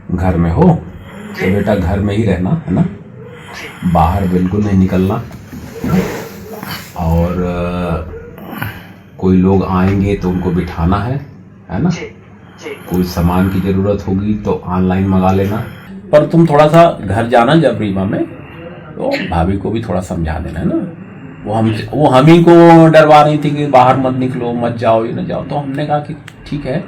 घर में हो तो बेटा घर में ही रहना है ना, बाहर बिल्कुल नहीं निकलना। और कोई लोग आएंगे तो उनको बिठाना है ना। कोई सामान की जरूरत होगी तो ऑनलाइन मंगा लेना। पर तुम थोड़ा सा घर जाना जब रीवा में तो भाभी को भी थोड़ा समझा देना है ना। वो हम ही को डरवा रही थी कि बाहर मत निकलो, मत जाओ, ये न जाओ। तो हमने कहा कि ठीक है,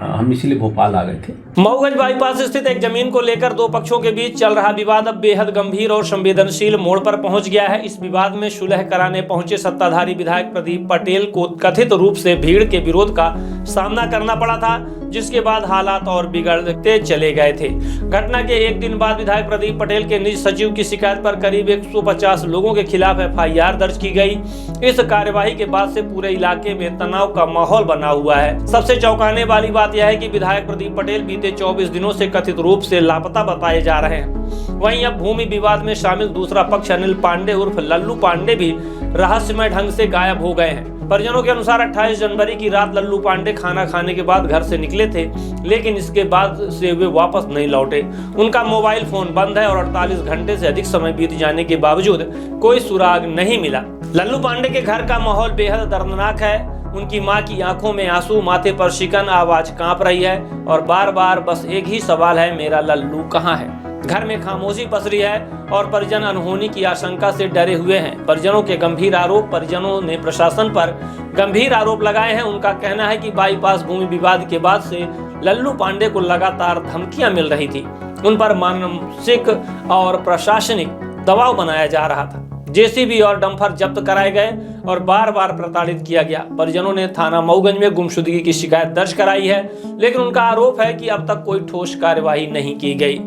हम इसीलिए भोपाल आ गए थे। मऊगंज बाईपास स्थित एक जमीन को लेकर दो पक्षों के बीच चल रहा विवाद अब बेहद गंभीर और संवेदनशील मोड़ पर पहुंच गया है। इस विवाद में सुलह कराने पहुंचे सत्ताधारी विधायक प्रदीप पटेल को कथित रूप से भीड़ के विरोध का सामना करना पड़ा था, जिसके बाद हालात और बिगड़ते चले गए थे। घटना के एक दिन बाद विधायक प्रदीप पटेल के निज सचिव की शिकायत पर करीब 150 लोगों के खिलाफ FIR दर्ज की गई। इस कार्यवाही के बाद से पूरे इलाके में तनाव का माहौल बना हुआ है। सबसे चौंकाने वाली बात यह है कि विधायक प्रदीप पटेल बीते 24 दिनों से कथित रूप से लापता बताए जा रहे हैं। वहीं अब भूमि विवाद में शामिल दूसरा पक्ष अनिल पांडे उर्फ लल्लू पांडे भी रहस्यमय ढंग से गायब हो गए हैं। परिजनों के अनुसार 28 जनवरी की रात लल्लू पांडे खाना खाने के बाद घर से निकले थे, लेकिन इसके बाद से वे वापस नहीं लौटे। उनका मोबाइल फोन बंद है और 48 घंटे से अधिक समय बीत जाने के बावजूद कोई सुराग नहीं मिला। लल्लू पांडे के घर का माहौल बेहद दर्दनाक है। उनकी मां की आंखों में आंसू, माथे पर शिकन, आवाज कांप रही है और बार बार बस एक ही सवाल है, मेरा लल्लू कहाँ है। घर में खामोशी पसरी है और परिजन अनहोनी की आशंका से डरे हुए हैं। परिजनों के गंभीर आरोप, परिजनों ने प्रशासन पर गंभीर आरोप लगाए हैं। उनका कहना है कि बाईपास भूमि विवाद के बाद से लल्लू पांडे को लगातार धमकियां मिल रही थी। उन पर मानसिक और प्रशासनिक दबाव बनाया जा रहा था। JCB और डंपर जब्त कराए गए और बार बार प्रताड़ित किया गया। परिजनों ने थाना मऊगंज में गुमशुदगी की शिकायत दर्ज कराई है, लेकिन उनका आरोप है कि अब तक कोई ठोस कार्यवाही नहीं की गई।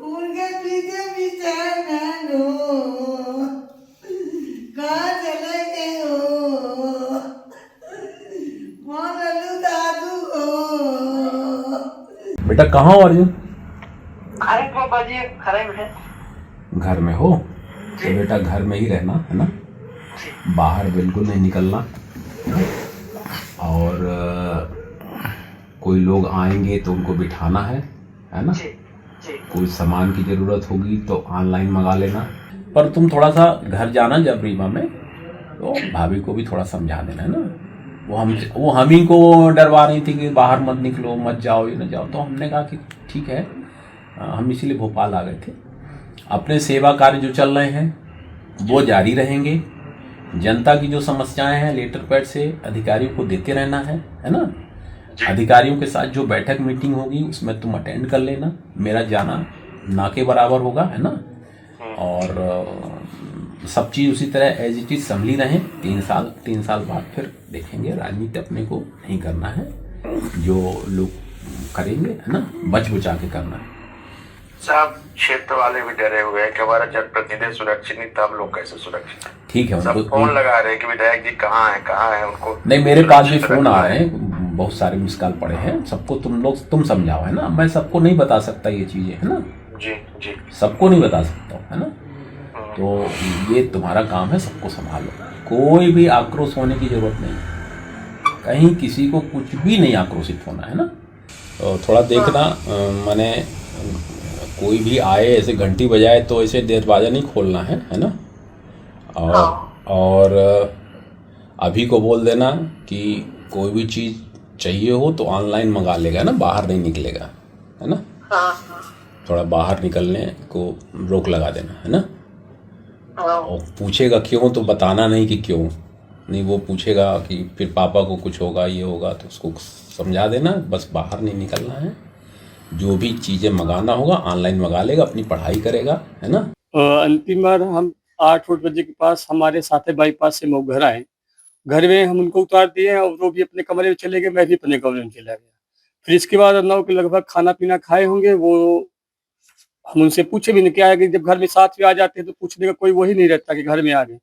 उनके पीछे पीछे मैं लो कहाँ चले गए हो लल्लू दादू हो। बेटा कहाँ हो अर्जुन? अरे पापा जी खड़े में घर में हो तो बेटा घर में ही रहना है ना, बाहर बिल्कुल नहीं निकलना। और कोई लोग आएंगे तो उनको बिठाना है ना। कोई सामान की जरूरत होगी तो ऑनलाइन मंगा लेना। पर तुम थोड़ा सा घर जाना जब रीवा में तो भाभी को भी थोड़ा समझा देना है ना। वो हम ही को डरवा रही थी कि बाहर मत निकलो, मत जाओ, ये न जाओ। तो हमने कहा कि ठीक है, हम इसीलिए भोपाल आ गए थे। अपने सेवा कार्य जो चल रहे हैं वो जारी रहेंगे। जनता की जो समस्याएं हैं लेटर पैड से अधिकारियों को देते रहना है ना। अधिकारियों के साथ जो बैठक मीटिंग होगी उसमें तुम अटेंड कर लेना। मेरा जाना ना के बराबर होगा, है ना। और सब चीज़ उसी तरह एज इट इज संभली रहें। 3 साल बाद फिर देखेंगे। राजनीति अपने को नहीं करना है, जो लोग करेंगे है ना, बच बचा के करना है। साहब क्षेत्र वाले भी डरे हुए हैं कि हमारा जनप्रतिनिधि सुरक्षित नहीं, तब लोग कैसे सुरक्षित? ठीक है, सब फोन लगा रहे हैं कि विधायक जी कहाँ है उनको। नहीं, मेरे पास भी फोन आ रहे हैं, बहुत सारे मिस कॉल पड़े हैं। सबको तुम समझाओ, है ना। मैं सबको नहीं बता सकता ये चीजें, है ना। जी सबको नहीं बता सकता हूँ, है ना। तो ये तुम्हारा काम है, सबको संभालो। कोई भी आक्रोश होने की जरूरत नहीं, कहीं किसी को कुछ भी नहीं आक्रोशित होना, है ना। तो थोड़ा देखना, माने कोई भी आए ऐसे घंटी बजाए तो ऐसे दरवाजा नहीं खोलना है ना। और अभी को बोल देना कि कोई भी चीज़ चाहिए हो तो ऑनलाइन मंगा लेगा ना, बाहर नहीं निकलेगा, है ना। थोड़ा बाहर निकलने को रोक लगा देना, है ना। और पूछेगा क्यों तो बताना नहीं कि क्यों नहीं। वो पूछेगा कि फिर पापा को कुछ होगा, ये होगा, तो उसको समझा देना। बस बाहर नहीं निकलना है। जो भी चीज़ें मंगाना होगा ऑनलाइन मंगा लेगा, अपनी पढ़ाई करेगा, है ना। अंतिम बार हम 8 बजे के पास हमारे साथ बाईपास से मऊ घर आए। घर में हम उनको उतार दिए और वो भी अपने कमरे में चले गए, मैं भी अपने कमरे में चला गया। फिर इसके बाद 9 के लगभग खाना पीना खाए होंगे। वो हम उनसे पूछे भी नहीं, क्या है कि जब घर में साथ में आ जाते हैं तो पूछने का कोई वही नहीं रहता कि घर में आ गए।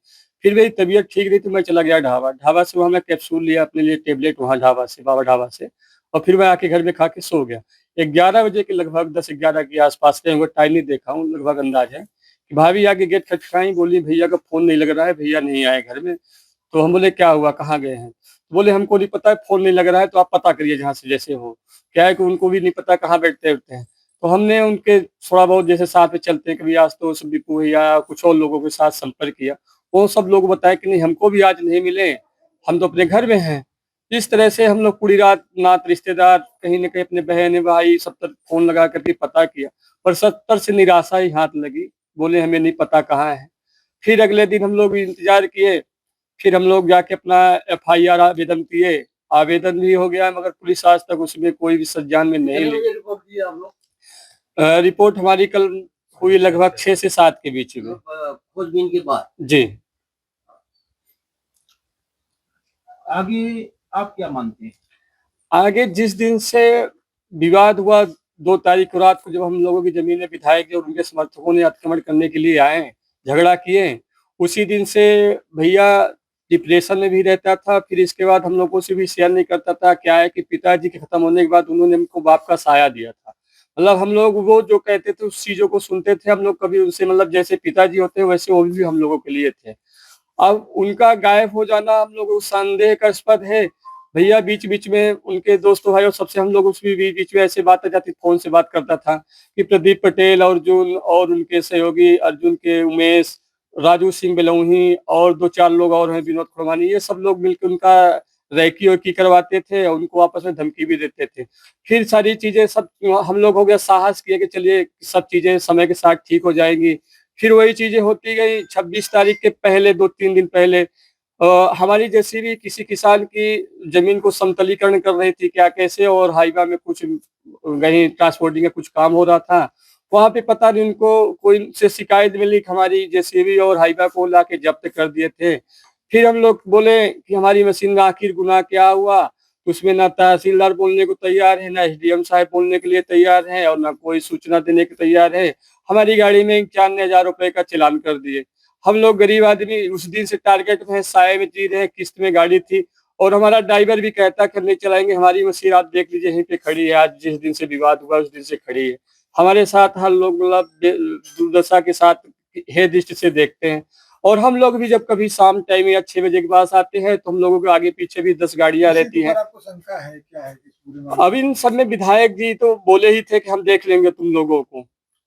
फिर मेरी तबीयत ठीक रही तो मैं चला गया ढाबा से। वहाँ मैं कैप्सूल लिया अपने लिए, टेबलेट, वहाँ ढाबा से, बाबा ढाबा से। और फिर मैं आके घर में खा के सो गया। 11 बजे के लगभग 10-11 के आसपास के टाइम नहीं देखा हूँ, लगभग अंदाज है कि भाभी आके गेट खटखटाई, बोली भैया का फोन नहीं लग रहा है, भैया नहीं आए घर में। तो हम बोले क्या हुआ, कहाँ गए हैं? तो बोले हमको नहीं पता है, फोन नहीं लग रहा है, तो आप पता करिए जहाँ से जैसे हो। क्या है कि उनको भी नहीं पता कहाँ बैठते उठते हैं। तो हमने उनके थोड़ा बहुत जैसे साथ में चलते हैं, कभी आज तो दीपू भैया कुछ और लोगों के साथ संपर्क किया, वो सब लोग बताए कि नहीं हमको भी आज नहीं मिले, हम तो अपने घर में हैं। इस तरह से हम लोग पूरी रात नात रिश्तेदार कहीं न कहीं अपने बहन भाई सब तरफ फोन लगा करके पता किया, पर सत्तर से निराशा ही हाथ लगी, बोले हमें नहीं पता कहाँ है। फिर अगले दिन हम लोग इंतजार किए, फिर हम लोग जाके अपना एफआईआर आवेदन किए, आवेदन भी हो गया मगर पुलिस आज तक उसमें कोई भी संज्ञान में नहीं ली। रिपोर्ट दी आप लोग? रिपोर्ट हमारी कल हुई लगभग 6 से 7 के बीच में। खोजबीन के बाद जी। आगे आप क्या मानते हैं? आगे जिस दिन से विवाद हुआ 2 तारीख को रात को, जब हम लोगों की जमीन में विधायक और उनके समर्थकों ने अतिक्रमण करने के लिए आए, झगड़ा किए, उसी दिन से भैया डिप्रेशन में भी रहता था। फिर इसके बाद हम लोगों से भी शेयर नहीं करता था। क्या है कि पिताजी के खत्म होने के बाद उन्होंने हमको बाप का साया दिया था। मतलब हम लोग वो जो कहते थे उस चीजों को सुनते थे हम लोग, कभी उनसे मतलब जैसे पिताजी होते हैं वैसे वो भी हम लोगों के लिए थे। अब उनका गायब हो जाना हम लोगों को संदेह का आस्पद है। भैया बीच बीच में उनके दोस्तों भाइयों सबसे हम लोग उसमें बीच बीच में ऐसे बात आ जाती, फोन से बात करता था कि प्रदीप पटेल, अर्जुन और उनके सहयोगी अर्जुन के उमेश, राजू सिंह बेलौही और 2-4 लोग और हैं, विनोद खुरमानी, ये सब लोग मिलकर उनका रैकी वैकी करवाते थे और उनको आपस में धमकी भी देते थे। फिर सारी चीजें सब हम लोग हो गया साहस किए कि चलिए सब चीजें समय के साथ ठीक हो जाएंगी। फिर वही चीजें होती गई। 26 तारीख के पहले 2-3 दिन पहले हमारी जेसीबी किसी किसान की जमीन को समतलीकरण कर रही थी क्या कैसे, और हाईवा में कुछ कहीं ट्रांसपोर्टिंग का कुछ काम हो रहा था, वहां पे पता नहीं उनको कोई से शिकायत मिली कि हमारी जेसीबी और हाईवा को ला के जब्त कर दिए थे। फिर हम लोग बोले कि हमारी मशीन का आखिर गुनाह क्या हुआ, उसमें ना तहसीलदार बोलने को तैयार है, ना एसडीएम साहब बोलने के लिए तैयार है, और ना कोई सूचना देने को तैयार है। हमारी गाड़ी में 51,000 रुपए का चालान कर दिए। हम लोग गरीब आदमी उस दिन से टारगेट में साय में जी रहे, किस्त में गाड़ी थी, और हमारा ड्राइवर भी कहता कि नहीं चलाएंगे, हमारी मशीन आप देख लीजिए यहीं पे खड़ी है, आज जिस दिन से विवाद हुआ उस दिन से खड़ी है। हमारे साथ हर लोग मतलब दुर्दशा के साथ हे दृष्टि से देखते हैं। और हम लोग भी जब कभी शाम टाइम या 6 बजे के पास आते हैं तो हम लोगों के आगे पीछे भी 10 गाड़ियां रहती हैं। आपको शंका है क्या है इस पूरे मामले अब इन सब में विधायक जी तो बोले ही थे कि हम देख लेंगे तुम लोगों को,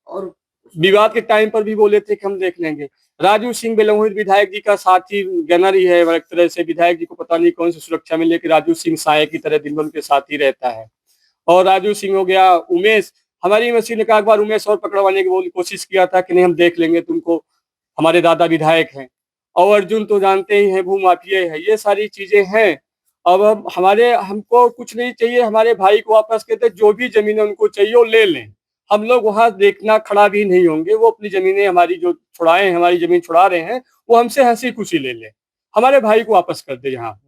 और विवाद के टाइम पर भी बोले थे कि हम देख लेंगे। राजू सिंह बेलौही विधायक जी का साथी गनर ही है एक तरह से, विधायक जी को पता नहीं कौन सी सुरक्षा मिले कि राजू सिंह साय की तरह दिन भर उनके साथ ही रहता है। और राजू सिंह हो गया, उमेश, हमारी मशीन ने एक बार उमेश और पकड़वाने की कोशिश किया था कि नहीं हम देख लेंगे तुमको, हमारे दादा विधायक हैं। और अर्जुन तो जानते ही हैं भूमाफिया है। ये सारी चीजें हैं। अब हमारे हमको कुछ नहीं चाहिए, हमारे भाई को वापस कहते जो भी जमीन है उनको चाहिए वो ले लें, हम लोग वहां देखना खड़ा भी नहीं होंगे। वो अपनी जमीनें हमारी जो छुड़ाए हैं, हमारी जमीन छुड़ा रहे हैं, वो हमसे हंसी खुशी ले लें, हमारे भाई को वापस कर दे यहाँ।